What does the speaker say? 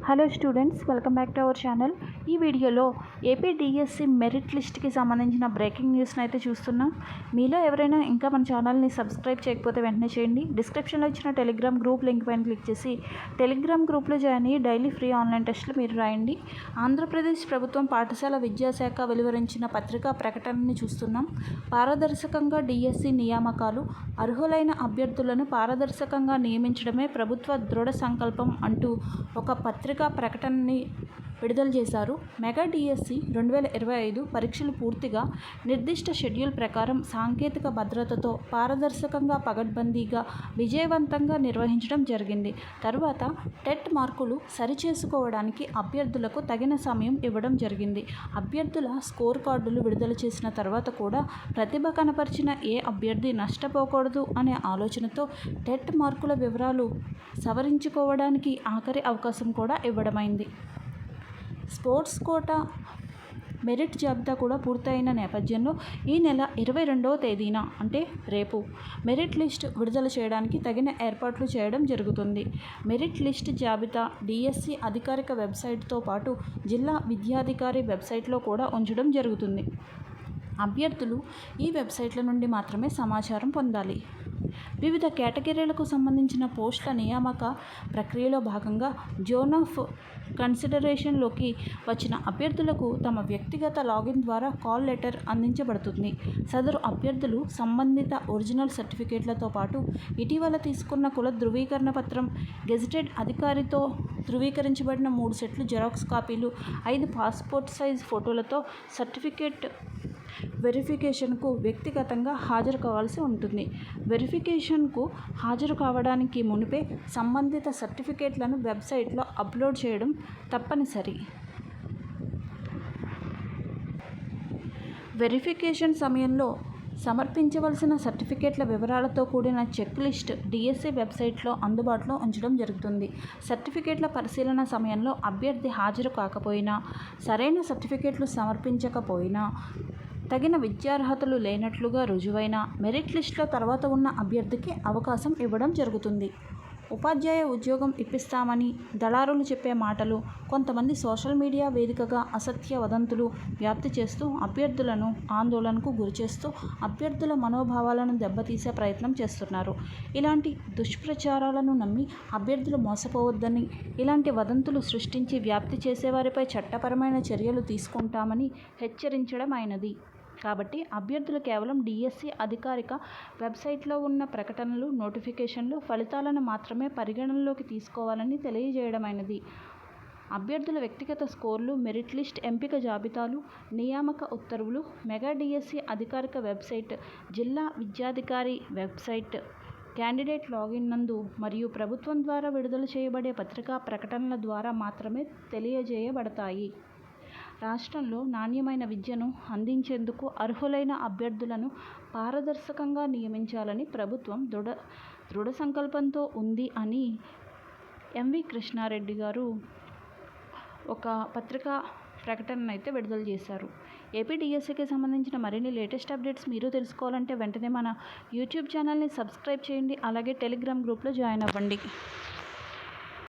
Hello students, welcome back to our channel. ఈ వీడియోలో AP DSC merit లిస్ట్కి సంబంధించిన breaking న్యూస్ని అయితే చూస్తున్నాం. మీలో ఎవరైనా ఇంకా మన ఛానల్ని సబ్స్క్రైబ్ చేయకపోతే వెంటనే చేయండి. డిస్క్రిప్షన్లో ఇచ్చిన టెలిగ్రామ్ గ్రూప్ లింక్ పైన క్లిక్ చేసి టెలిగ్రామ్ గ్రూప్లో జాయిన్ అయ్యి డైలీ ఫ్రీ ఆన్లైన్ టెస్టులు మీరు రాయండి. ఆంధ్రప్రదేశ్ ప్రభుత్వం పాఠశాల విద్యాశాఖ వెలువరించిన పత్రికా ప్రకటనని చూస్తున్నాం. పారదర్శకంగా డిఎస్సి నియామకాలు, అర్హులైన అభ్యర్థులను పారదర్శకంగా నియమించడమే ప్రభుత్వ దృఢ సంకల్పం అంటూ ఒక పత్రికా ప్రకటనని విడుదల చేశారు. మెగా డిఎస్సి 2025 పరీక్షలు పూర్తిగా నిర్దిష్ట షెడ్యూల్ ప్రకారం సాంకేతిక భద్రతతో పారదర్శకంగా పగడ్బందీగా విజయవంతంగా నిర్వహించడం జరిగింది. తరువాత టెట్ మార్కులు సరిచేసుకోవడానికి అభ్యర్థులకు తగిన సమయం ఇవ్వడం జరిగింది. అభ్యర్థుల స్కోర్ కార్డులు విడుదల చేసిన తర్వాత కూడా ప్రతిభ కనపరిచిన ఏ అభ్యర్థి నష్టపోకూడదు అనే ఆలోచనతో టెట్ మార్కుల వివరాలు సవరించుకోవడానికి ఆఖరి అవకాశం కూడా ఇవ్వడమైంది. స్పోర్ట్స్ కోటా మెరిట్ జాబితా కూడా పూర్తయిన నేపథ్యంలో ఈ నెల 22వ తేదీన అంటే రేపు మెరిట్ లిస్ట్ విడుదల చేయడానికి తగిన ఏర్పాట్లు చేయడం జరుగుతుంది. మెరిట్ లిస్ట్ జాబితా డిఎస్సి అధికారిక వెబ్సైట్తో పాటు జిల్లా విద్యాధికారి వెబ్సైట్లో కూడా ఉంచడం జరుగుతుంది. అభ్యర్థులు ఈ వెబ్సైట్ల నుండి మాత్రమే సమాచారం పొందాలి. వివిధ కేటగిరీలకు సంబంధించిన పోస్టుల నియామక ప్రక్రియలో భాగంగా జోన్ ఆఫ్ కన్సిడరేషన్లోకి వచ్చిన అభ్యర్థులకు తమ వ్యక్తిగత లాగిన్ ద్వారా కాల్ లెటర్ అందించబడుతుంది. సదరు అభ్యర్థులు సంబంధిత ఒరిజినల్ సర్టిఫికేట్లతో పాటు ఇటీవల తీసుకున్న కుల ధృవీకరణ పత్రం, గెజిటెడ్ అధికారితో ధృవీకరించబడిన 3 సెట్లు జెరాక్స్ కాపీలు, 5 పాస్పోర్ట్ సైజ్ ఫోటోలతో సర్టిఫికేట్ వెరిఫికేషన్కు వ్యక్తిగతంగా హాజరు కావాల్సి ఉంటుంది. వెరిఫికేషన్కు హాజరు కావడానికి మునిపే సంబంధిత సర్టిఫికేట్లను వెబ్సైట్లో అప్లోడ్ చేయడం తప్పనిసరి. వెరిఫికేషన్ సమయంలో సమర్పించవలసిన సర్టిఫికేట్ల వివరాలతో కూడిన చెక్ లిస్ట్ డిఎస్సి వెబ్సైట్లో అందుబాటులో ఉంచడం జరుగుతుంది. సర్టిఫికేట్ల పరిశీలన సమయంలో అభ్యర్థి హాజరు కాకపోయినా, సరైన సర్టిఫికేట్లు సమర్పించకపోయినా, తగిన విద్యార్హతలు లేనట్లుగా రుజువైన మెరిట్ లిస్టులో తర్వాత ఉన్న అభ్యర్థికి అవకాశం ఇవ్వడం జరుగుతుంది. ఉపాధ్యాయ ఉద్యోగం ఇప్పిస్తామని దళారులు చెప్పే మాటలు, కొంతమంది సోషల్ మీడియా వేదికగా అసత్య వదంతులు వ్యాప్తి చేస్తూ అభ్యర్థులను ఆందోళనకు గురిచేస్తూ అభ్యర్థుల మనోభావాలను దెబ్బతీసే ప్రయత్నం చేస్తున్నారు. ఇలాంటి దుష్ప్రచారాలను నమ్మి అభ్యర్థులు మోసపోవద్దని, ఇలాంటి వదంతులు సృష్టించి వ్యాప్తి చేసేవారిపై చట్టపరమైన చర్యలు తీసుకుంటామని హెచ్చరించడం అయినది. కాబట్టి అభ్యర్థులు కేవలం డిఎస్సి అధికారిక వెబ్సైట్లో ఉన్న ప్రకటనలు, నోటిఫికేషన్లు, ఫలితాలను మాత్రమే పరిగణనలోకి తీసుకోవాలని తెలియజేయడమైనది. అభ్యర్థుల వ్యక్తిగత స్కోర్లు, మెరిట్ లిస్ట్ ఎంపిక జాబితాలు, నియామక ఉత్తర్వులు మెగా డిఎస్సి అధికారిక వెబ్సైట్, జిల్లా విద్యాధికారి వెబ్సైట్, క్యాండిడేట్ లాగిన్ నందు మరియు ప్రభుత్వం ద్వారా విడుదల చేయబడే పత్రికా ప్రకటనల ద్వారా మాత్రమే తెలియజేయబడతాయి. రాష్ట్రంలో నాణ్యమైన విద్యను అందించేందుకు అర్హులైన అభ్యర్థులను పారదర్శకంగా నియమించాలని ప్రభుత్వం దృఢ సంకల్పంతో ఉంది అని ఎంవి కృష్ణారెడ్డి గారు ఒక పత్రికా ప్రకటనను అయితే విడుదల చేశారు. ఏపీ డిఎస్సికి సంబంధించిన మరిన్ని లేటెస్ట్ అప్డేట్స్ మీరు తెలుసుకోవాలంటే వెంటనే మన యూట్యూబ్ ఛానల్ని సబ్స్క్రైబ్ చేయండి. అలాగే టెలిగ్రామ్ గ్రూప్లో జాయిన్ అవ్వండి.